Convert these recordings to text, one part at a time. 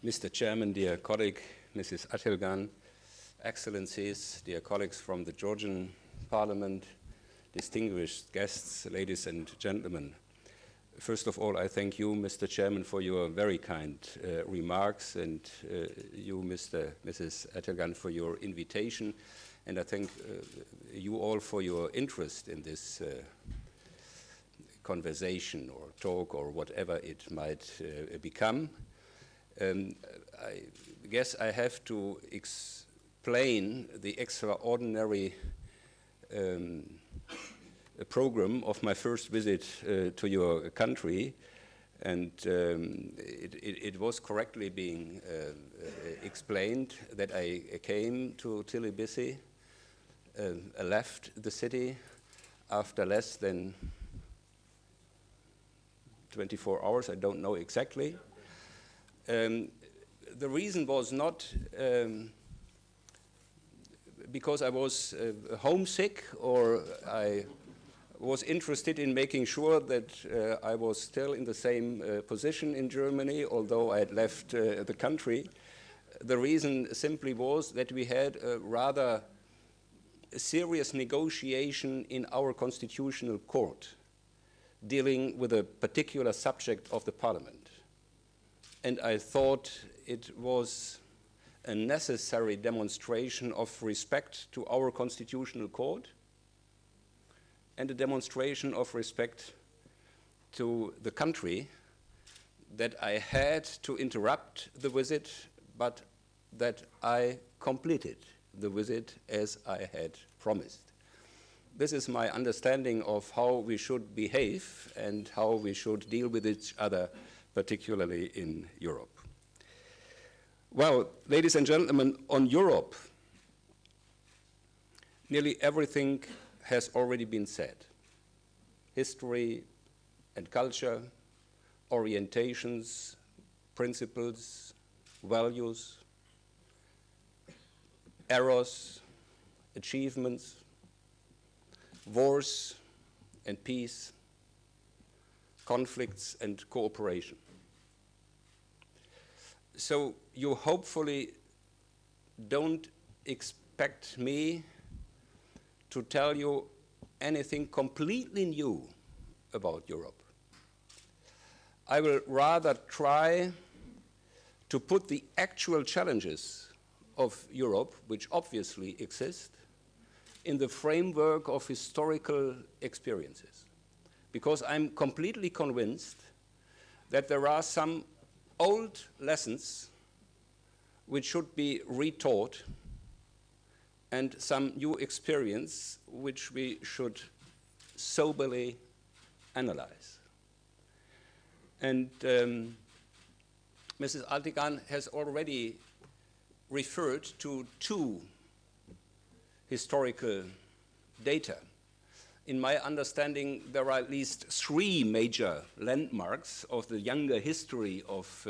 Mr. Chairman, dear colleague, Mrs. Atilgan, Excellencies, dear colleagues from the Georgian Parliament, distinguished guests, ladies and gentlemen. First of all, I thank you, Mr. Chairman, for your very kind remarks, and you, Mrs. Atilgan, for your invitation. And I thank you all for your interest in this conversation or talk or whatever it might become. I guess I have to explain the extraordinary program of my first visit to your country, and it was correctly being explained that I came to Tbilisi, left the city after less than 24 hours, I don't know exactly. The reason was not because I was homesick or I was interested in making sure that I was still in the same position in Germany, although I had left the country. The reason simply was that we had a rather serious negotiation in our constitutional court dealing with a particular subject of the parliament. And I thought it was a necessary demonstration of respect to our constitutional court and a demonstration of respect to the country that I had to interrupt the visit, but that I completed the visit as I had promised. This is my understanding of how we should behave and how we should deal with each other, particularly in Europe. Well, ladies and gentlemen, on Europe, nearly everything has already been said. History and culture, orientations, principles, values, errors, achievements, wars and peace, conflicts and cooperation. So you hopefully don't expect me to tell you anything completely new about Europe. I will rather try to put the actual challenges of Europe, which obviously exist, in the framework of historical experiences. Because I'm completely convinced that there are some old lessons which should be retaught and some new experience which we should soberly analyze. And Mrs. Altigan has already referred to two historical data. In my understanding, there are at least three major landmarks of the younger history of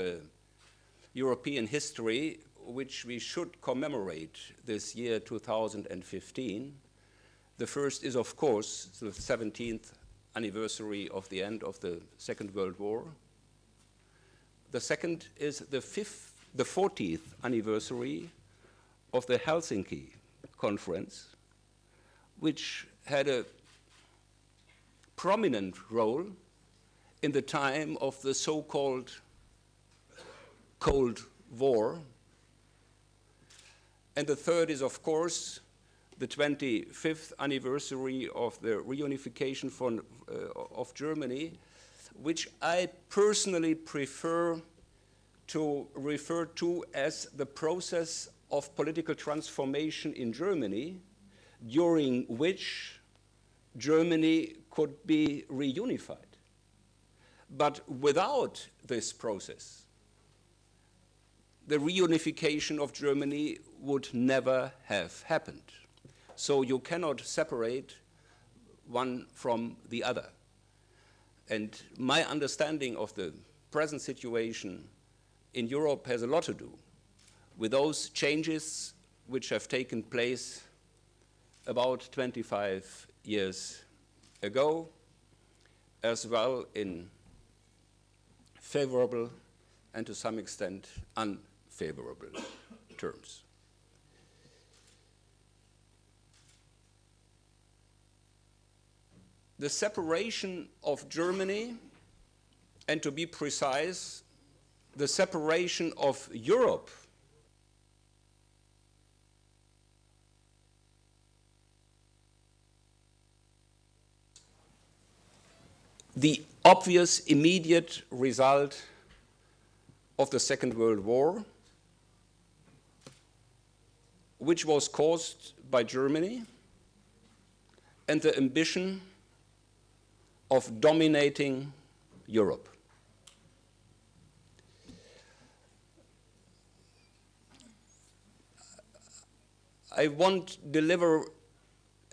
European history, which we should commemorate this year 2015. The first is, of course, the 17th anniversary of the end of the Second World War. The second is the 40th anniversary of the Helsinki Conference, which had a prominent role in the time of the so-called Cold War. And the third is, of course, the 25th anniversary of the reunification of Germany, which I personally prefer to refer to as the process of political transformation in Germany, during which Germany could be reunified. But without this process, the reunification of Germany would never have happened. So you cannot separate one from the other. And my understanding of the present situation in Europe has a lot to do with those changes which have taken place about 25 years ago, as well in favorable and to some extent unfavorable terms. The separation of Germany, and to be precise, the separation of Europe the obvious immediate result of the Second World War, which was caused by Germany and the ambition of dominating Europe. I won't deliver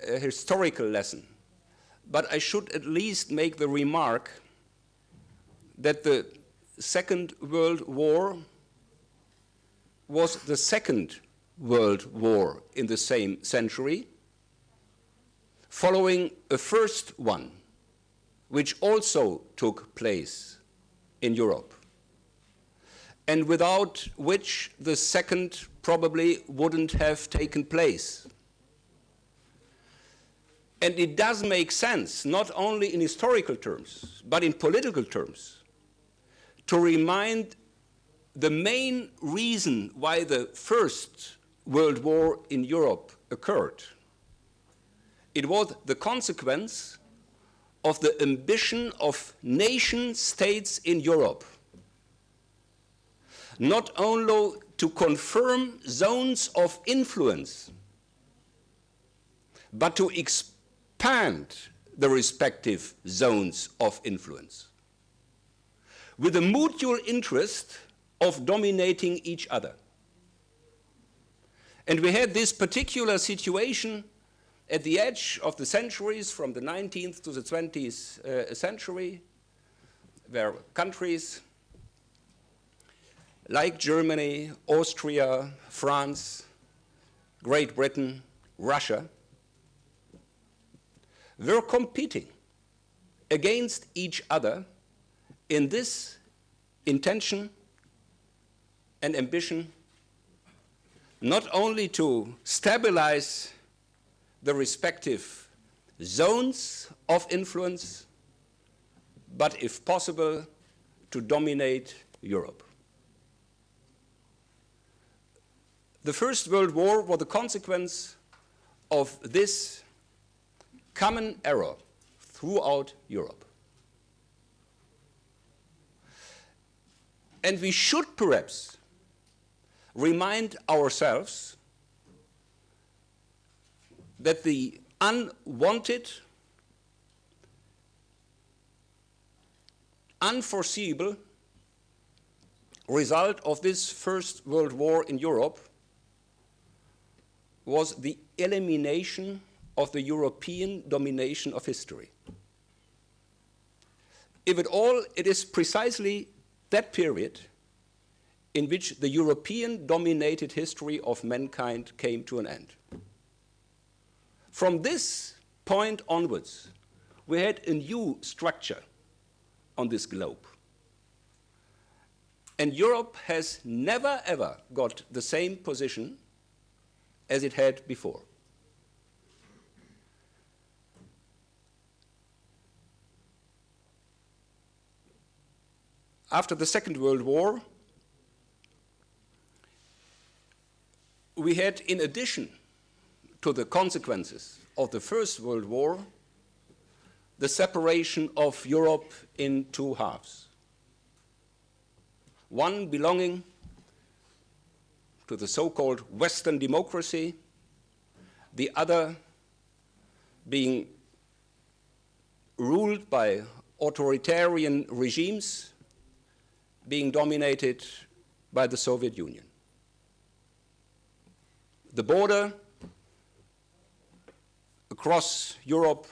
a historical lesson, but I should at least make the remark that the Second World War was the Second World War in the same century, following a first one, which also took place in Europe, and without which the second probably wouldn't have taken place. And it does make sense, not only in historical terms, but in political terms, to remind the main reason why the First World War in Europe occurred. It was the consequence of the ambition of nation states in Europe, not only to confirm zones of influence, but to expand the respective zones of influence, with a mutual interest of dominating each other. And we had this particular situation at the edge of the centuries, from the 19th to the 20th century, where countries like Germany, Austria, France, Great Britain, Russia, were competing against each other in this intention and ambition, not only to stabilize the respective zones of influence, but if possible, to dominate Europe. The First World War was the consequence of this common error throughout Europe. And we should perhaps remind ourselves that the unwanted, unforeseeable result of this First World War in Europe was the elimination of the European domination of history. If at all, it is precisely that period in which the European-dominated history of mankind came to an end. From this point onwards, we had a new structure on this globe. And Europe has never, ever got the same position as it had before. After the Second World War, we had, in addition to the consequences of the First World War, the separation of Europe in two halves. One belonging to the so-called Western democracy, the other being ruled by authoritarian regimes, being dominated by the Soviet Union. The border across Europe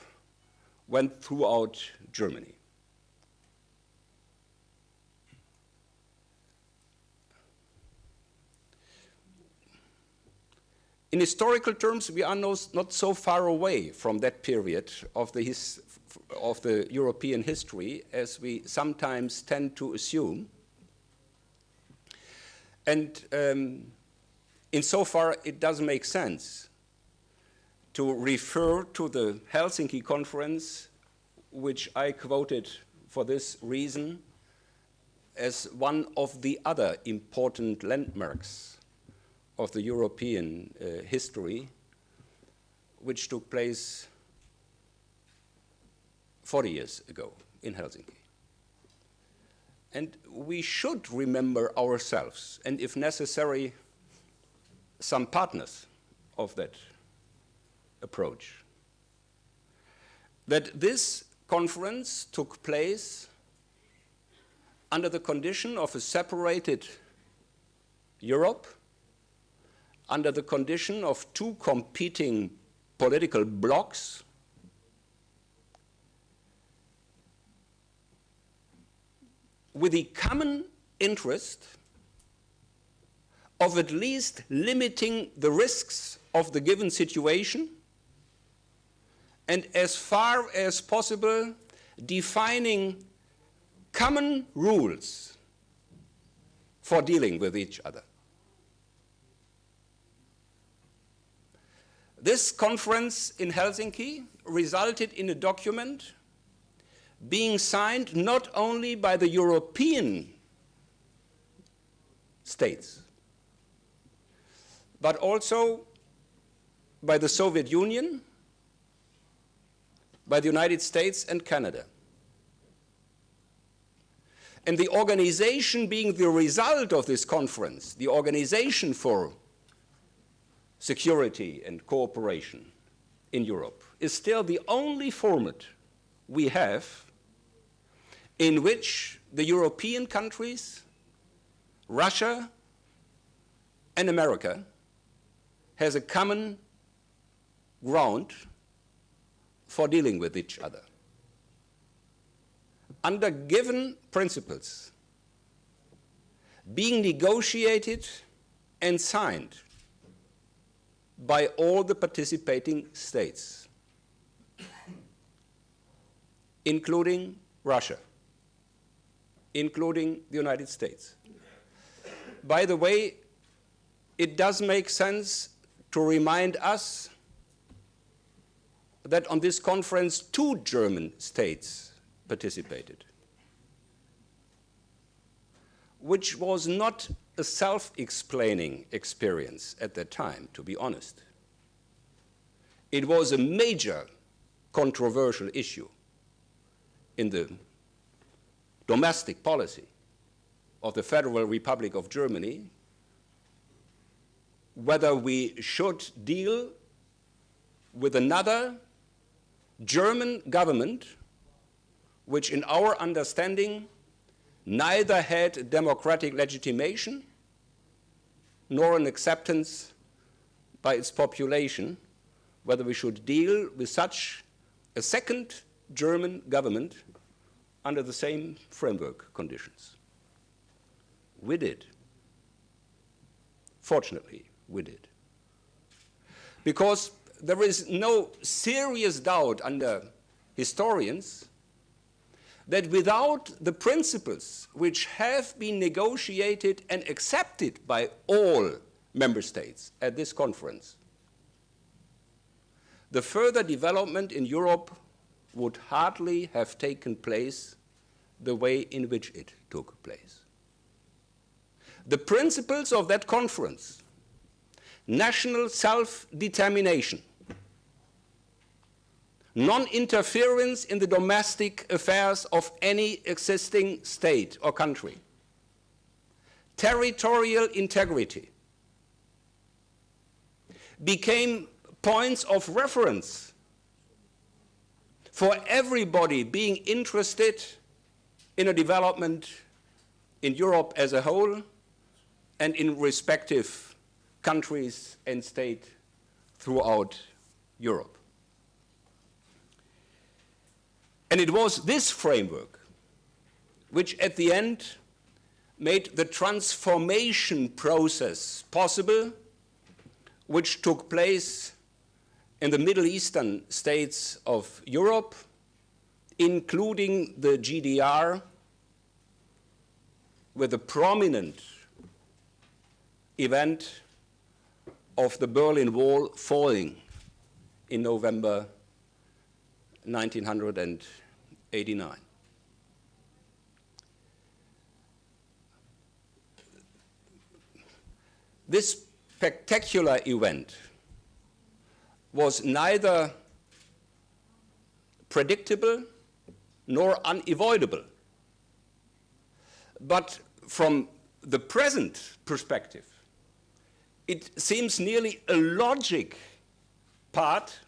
went throughout Germany. In historical terms, we are not so far away from that period of the European history as we sometimes tend to assume. And insofar, it does make sense to refer to the Helsinki Conference, which I quoted for this reason, as one of the other important landmarks of the European history, which took place 40 years ago in Helsinki. And we should remember ourselves, and if necessary, some partners of that approach, that this conference took place under the condition of a separated Europe, under the condition of two competing political blocs, with the common interest of at least limiting the risks of the given situation, and as far as possible defining common rules for dealing with each other. This conference in Helsinki resulted in a document being signed not only by the European states, but also by the Soviet Union, by the United States and Canada. And the organization being the result of this conference, the Organization for Security and Cooperation in Europe, is still the only format we have in which the European countries, Russia, and America has a common ground for dealing with each other. Under given principles, being negotiated and signed by all the participating states, including Russia, including the United States. By the way, it does make sense to remind us that on this conference, 2 German states participated, which was not a self-explaining experience at that time, to be honest. It was a major controversial issue in the domestic policy of the Federal Republic of Germany, whether we should deal with another German government, which in our understanding neither had democratic legitimation nor an acceptance by its population, whether we should deal with such a second German government under the same framework conditions. We did. Fortunately, we did. Because there is no serious doubt under historians that without the principles which have been negotiated and accepted by all member states at this conference, the further development in Europe would hardly have taken place the way in which it took place. The principles of that conference, national self-determination, non-interference in the domestic affairs of any existing state or country, territorial integrity, became points of reference for everybody being interested in a development in Europe as a whole and in respective countries and states throughout Europe. And it was this framework which at the end made the transformation process possible, which took place in the Middle Eastern states of Europe, including the GDR, with a prominent event of the Berlin Wall falling in November 1989. This spectacular event was neither predictable nor unavoidable. But from the present perspective, it seems nearly a logic part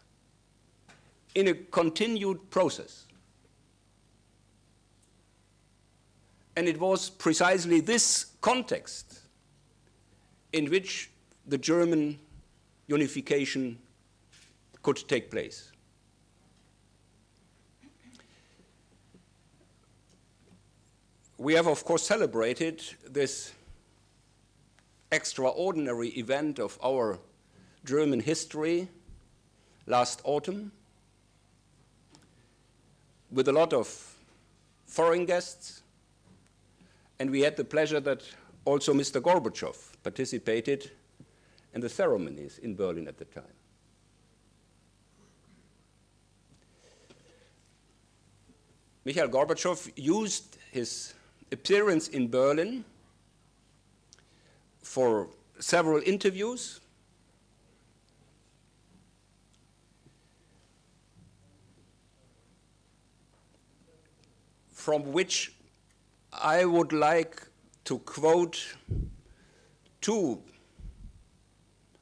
in a continued process. And it was precisely this context in which the German unification could take place. We have, of course, celebrated this extraordinary event of our German history last autumn with a lot of foreign guests, and we had the pleasure that also Mr. Gorbachev participated in the ceremonies in Berlin at the time. Mikhail Gorbachev used his appearance in Berlin for several interviews, from which I would like to quote two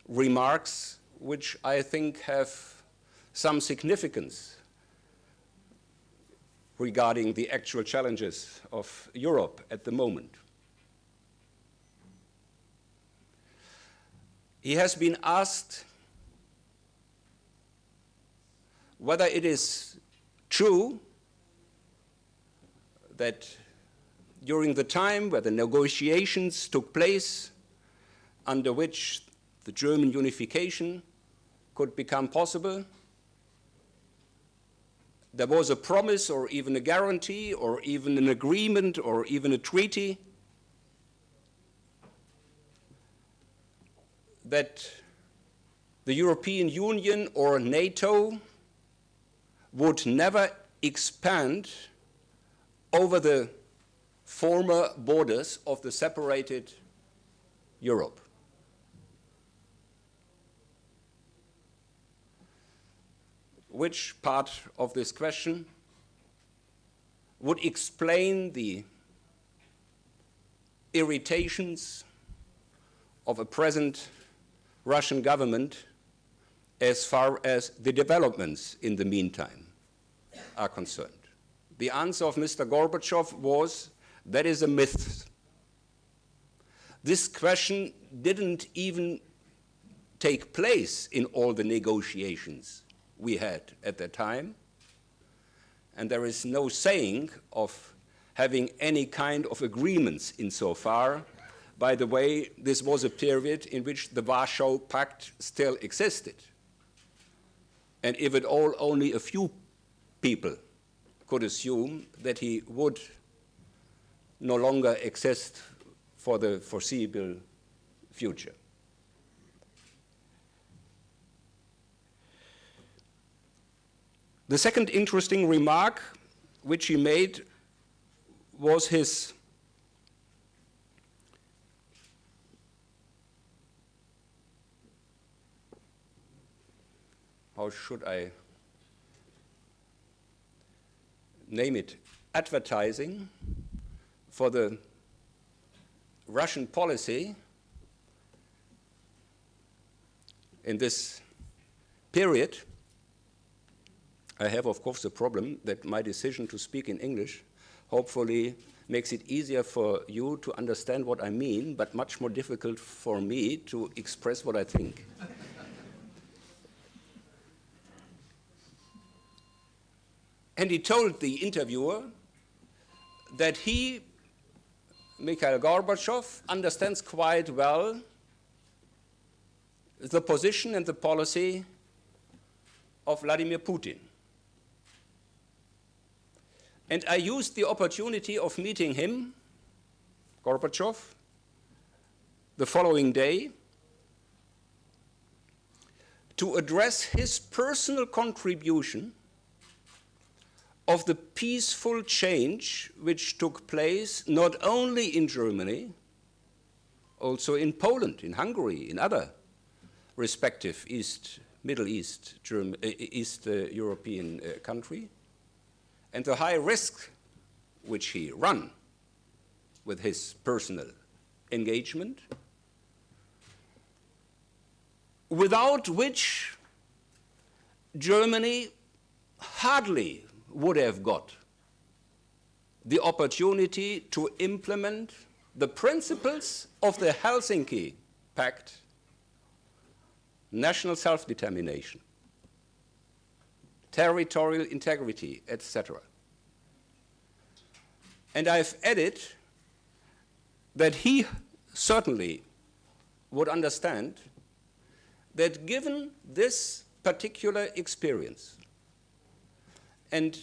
remarks which I think have some significance regarding the actual challenges of Europe at the moment. He has been asked whether it is true that during the time where the negotiations took place under which the German unification could become possible, there was a promise or even a guarantee or even an agreement or even a treaty that the European Union or NATO would never expand over the former borders of the separated Europe. Which part of this question would explain the irritations of a present Russian government as far as the developments in the meantime are concerned? The answer of Mr. Gorbachev was, that is a myth. This question didn't even take place in all the negotiations we had at that time, and there is no saying of having any kind of agreements insofar. By the way, this was a period in which the Warsaw Pact still existed. And if at all only a few people could assume that he would no longer exist for the foreseeable future. The second interesting remark which he made was his how should I name it, advertising for the Russian policy in this period. I have, of course, the problem that my decision to speak in English hopefully makes it easier for you to understand what I mean, but much more difficult for me to express what I think. And he told the interviewer that he, Mikhail Gorbachev, understands quite well the position and the policy of Vladimir Putin. And I used the opportunity of meeting him, Gorbachev, the following day to address his personal contribution of the peaceful change which took place not only in Germany, also in Poland, in Hungary, in other respective Middle East, European country, and the high risk which he ran with his personal engagement, without which Germany hardly would have got the opportunity to implement the principles of the Helsinki Pact, national self-determination, territorial integrity, etc. And I've added that he certainly would understand that given this particular experience and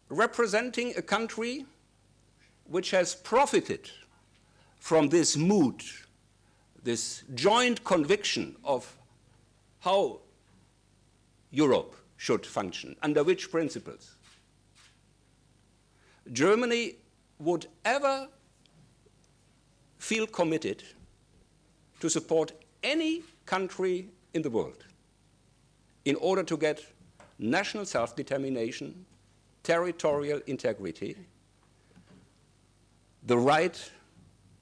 representing a country which has profited from this mood, this joint conviction of how Europe should function, under which principles, Germany would ever feel committed to support any country in the world in order to get national self-determination, territorial integrity, the right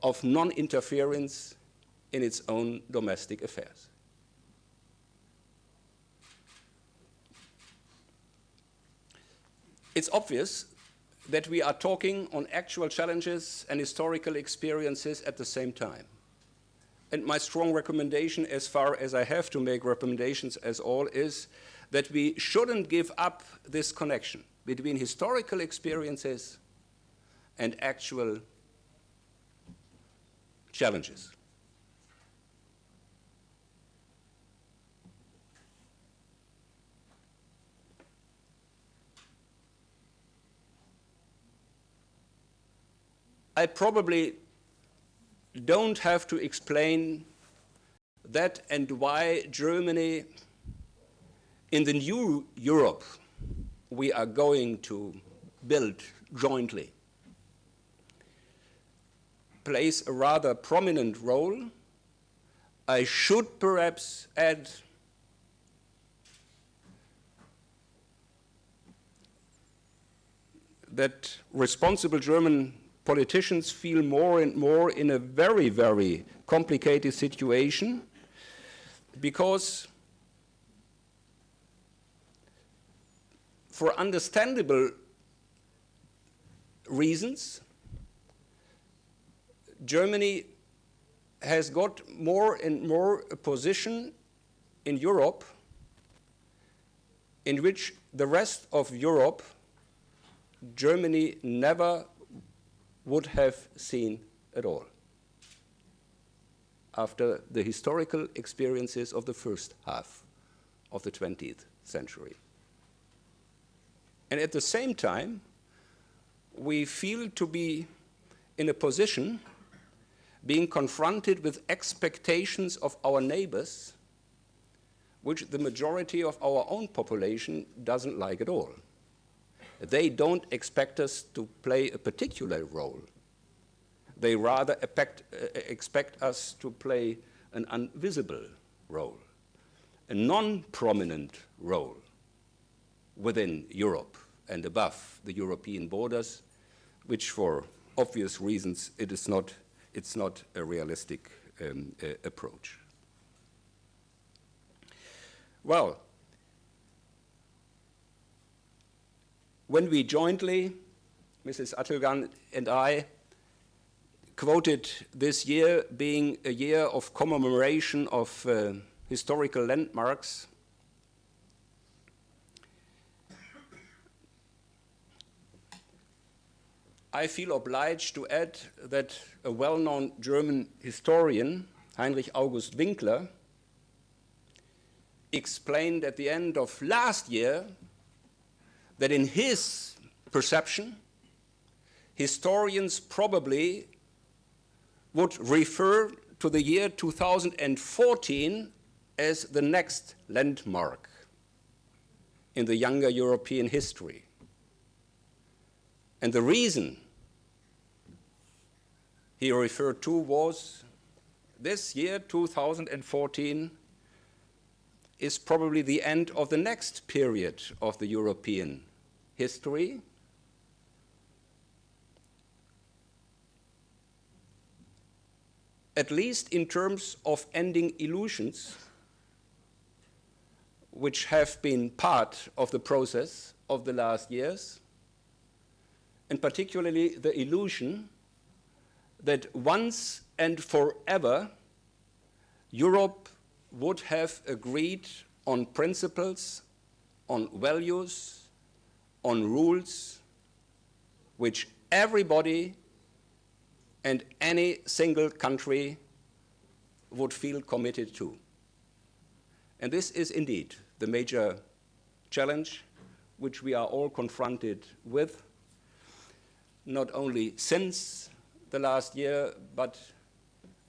of non-interference in its own domestic affairs. It's obvious that we are talking on actual challenges and historical experiences at the same time. And my strong recommendation, as far as I have to make recommendations as all, is that we shouldn't give up this connection between historical experiences and actual challenges. I probably don't have to explain that and why Germany, in the new Europe we are going to build jointly, plays a rather prominent role. I should perhaps add that responsible German politicians feel more and more in a very, very complicated situation, because for understandable reasons, Germany has got more and more a position in Europe in which the rest of Europe, Germany never would have seen at all after the historical experiences of the first half of the 20th century. And at the same time, we feel to be in a position being confronted with expectations of our neighbors, which the majority of our own population doesn't like at all. They don't expect us to play a particular role. They rather expect us to play an invisible role, a non-prominent role within Europe and above the European borders, which for obvious reasons it's not a realistic approach. Well, when we jointly, Mrs. Attilgan and I, quoted this year being a year of commemoration of historical landmarks, I feel obliged to add that a well-known German historian, Heinrich August Winkler, explained at the end of last year that in his perception, historians probably would refer to the year 2014 as the next landmark in the younger European history. And the reason he referred to was this year, 2014, is probably the end of the next period of the European history. At least in terms of ending illusions, which have been part of the process of the last years, and particularly the illusion that once and forever Europe would have agreed on principles, on values, on rules, which everybody and any single country would feel committed to. And this is indeed the major challenge which we are all confronted with, not only since the last year, but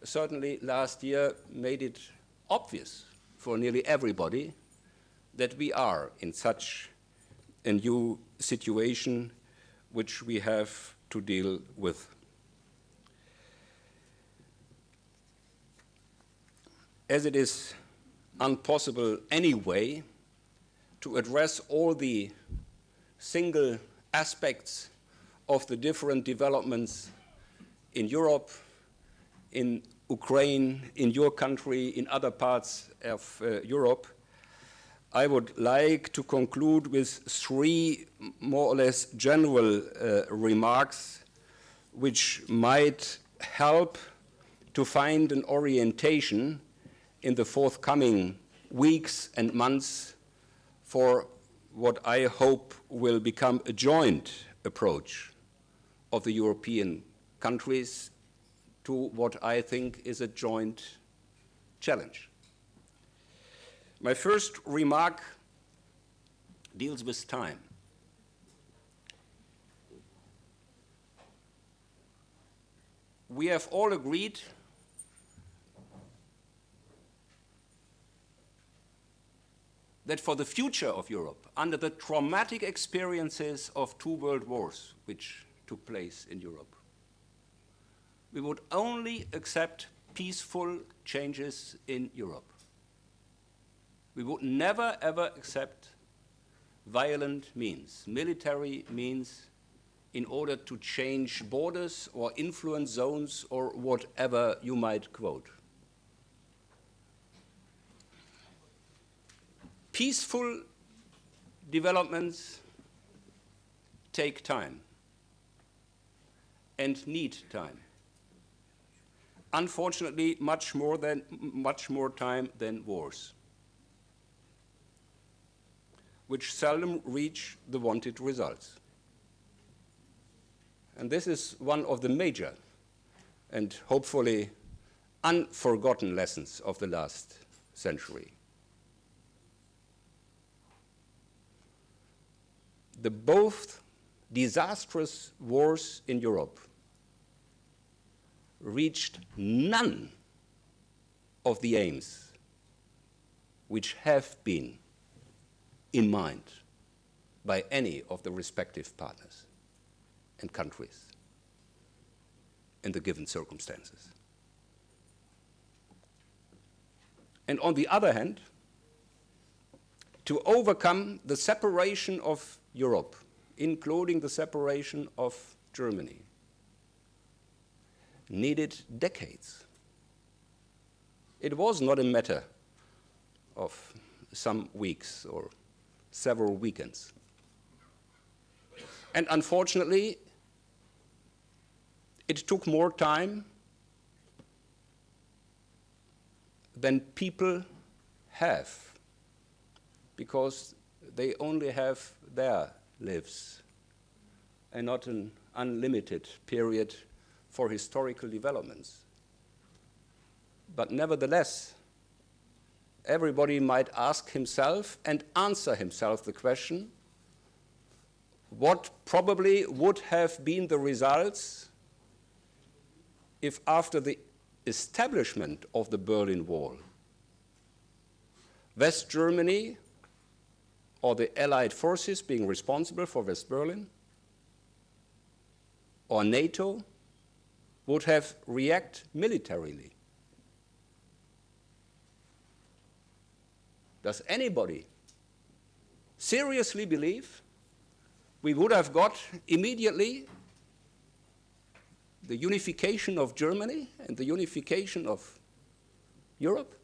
certainly last year made it obvious for nearly everybody that we are in such a new situation which we have to deal with. As it is impossible anyway to address all the single aspects of the different developments in Europe, in Ukraine, in your country, in other parts of Europe, I would like to conclude with three more or less general remarks which might help to find an orientation in the forthcoming weeks and months for what I hope will become a joint approach of the European countries to what I think is a joint challenge. My first remark deals with time. We have all agreed that for the future of Europe, under the traumatic experiences of 2 world wars which took place in Europe, we would only accept peaceful changes in Europe. We would never, ever accept violent means, military means, in order to change borders or influence zones or whatever you might quote. Peaceful developments take time and need time. Unfortunately, much more time than wars, which seldom reach the wanted results. And this is one of the major and hopefully unforgotten lessons of the last century. The both disastrous wars in Europe reached none of the aims which have been in mind by any of the respective partners and countries in the given circumstances. And on the other hand, to overcome the separation of Europe, including the separation of Germany, needed decades. It was not a matter of some weeks or several weekends. And unfortunately, it took more time than people have, because they only have their lives and not an unlimited period for historical developments. But nevertheless, everybody might ask himself and answer himself the question, what probably would have been the results if after the establishment of the Berlin Wall, West Germany or the Allied forces being responsible for West Berlin or NATO would have reacted militarily. Does anybody seriously believe we would have got immediately the unification of Germany and the unification of Europe?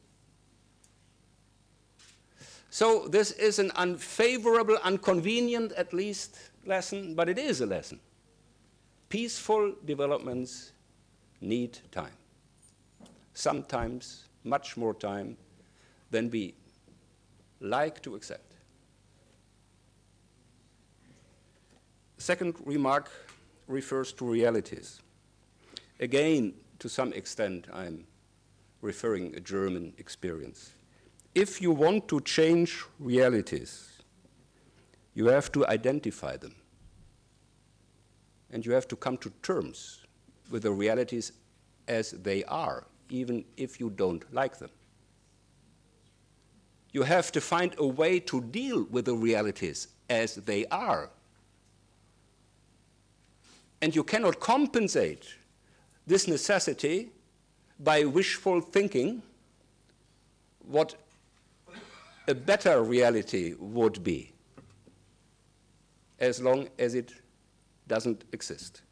So this is an unfavorable, inconvenient at least lesson, but it is a lesson. Peaceful developments need time. Sometimes much more time than we like to accept. Second remark refers to realities. Again, to some extent, I'm referring a German experience. If you want to change realities, you have to identify them. And you have to come to terms with the realities as they are, even if you don't like them. You have to find a way to deal with the realities as they are. And you cannot compensate this necessity by wishful thinking what a better reality would be, as long as it doesn't exist.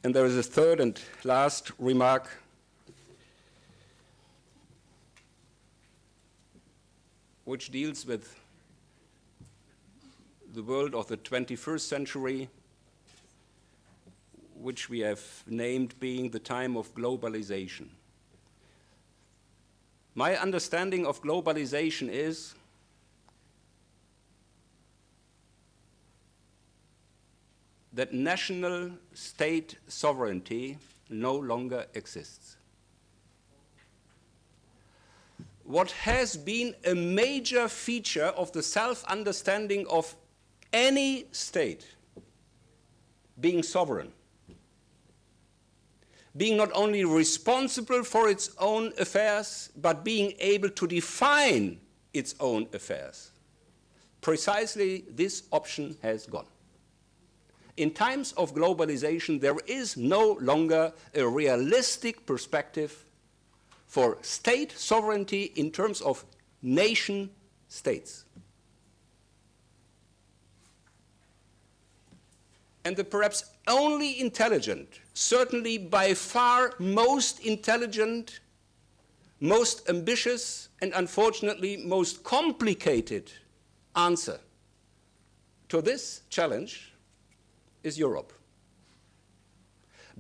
And there is a third and last remark. Which deals with the world of the 21st century, which we have named being the time of globalization. My understanding of globalization is that national state sovereignty no longer exists. What has been a major feature of the self-understanding of any state, being sovereign, being not only responsible for its own affairs, but being able to define its own affairs. Precisely this option has gone. In times of globalization, there is no longer a realistic perspective for state sovereignty in terms of nation states. And the perhaps only intelligent, certainly by far most intelligent, most ambitious, and unfortunately most complicated answer to this challenge is Europe.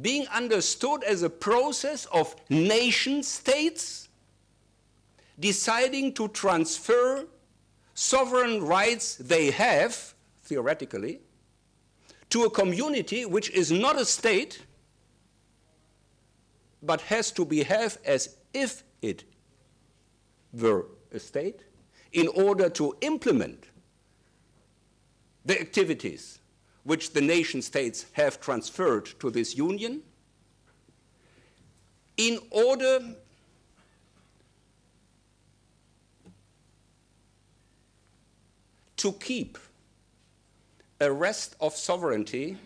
Being understood as a process of nation states deciding to transfer sovereign rights they have, theoretically, to a community which is not a state, but has to behave as if it were a state in order to implement the activities which the nation states have transferred to this union, in order to keep a rest of sovereignty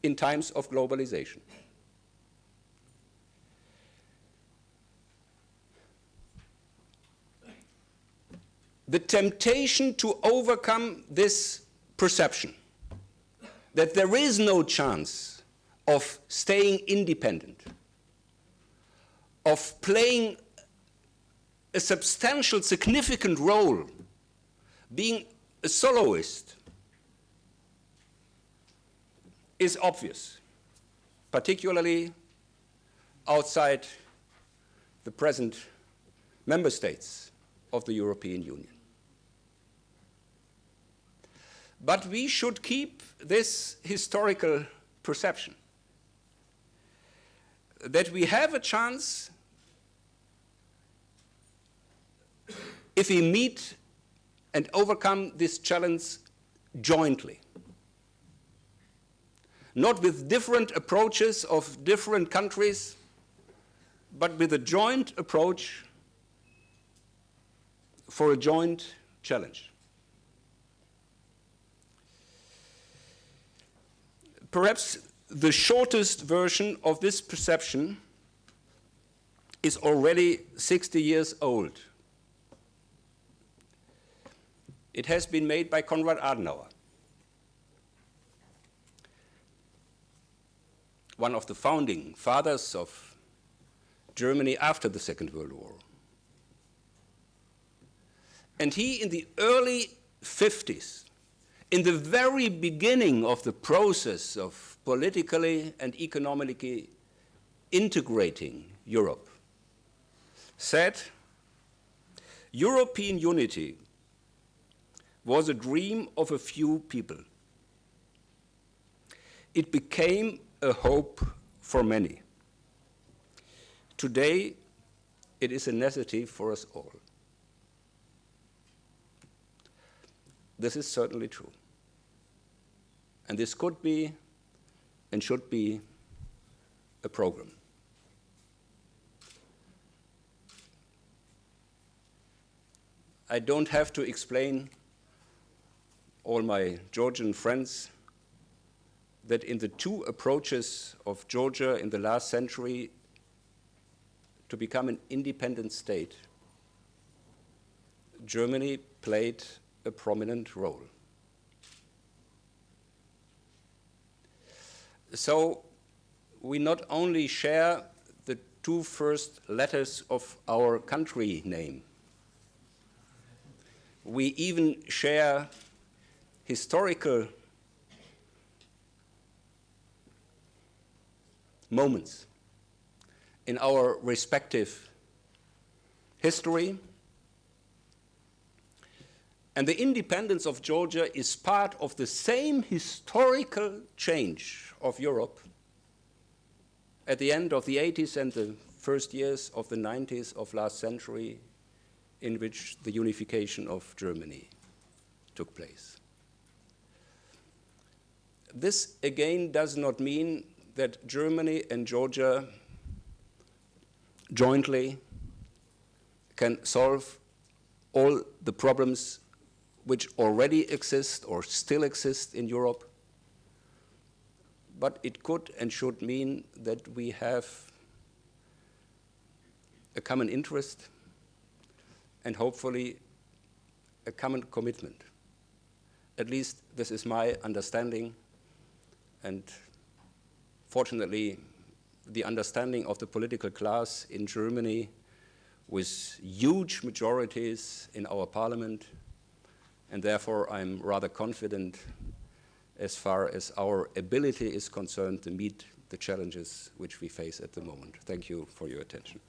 in times of globalization. The temptation to overcome this perception that there is no chance of staying independent, of playing a substantial, significant role, being a soloist, is obvious, particularly outside the present member states of the European Union. But we should keep this historical perception that we have a chance if we meet and overcome this challenge jointly. not with different approaches of different countries, but with a joint approach for a joint challenge. Perhaps the shortest version of this perception is already 60 years old. It has been made by Konrad-Adenauer, one of the founding fathers of Germany after the Second World War. And he, in the early 50s, in the very beginning of the process of politically and economically integrating Europe, said, European unity was a dream of a few people. It became a hope for many. Today, it is a necessity for us all. This is certainly true. And this could be and should be a program. I don't have to explain all my Georgian friends that in the two approaches of Georgia in the last century to become an independent state, Germany played a prominent role. So we not only share the two first letters of our country name, we even share historical moments in our respective history. And the independence of Georgia is part of the same historical change of Europe at the end of the 80s and the first years of the 90s of last century, in which the unification of Germany took place. This again does not mean that Germany and Georgia jointly can solve all the problems which already exist or still exist in Europe, but it could and should mean that we have a common interest and hopefully a common commitment. At least this is my understanding, and fortunately the understanding of the political class in Germany with huge majorities in our parliament, and therefore I'm rather confident as far as our ability is concerned to meet the challenges which we face at the moment. Thank you for your attention.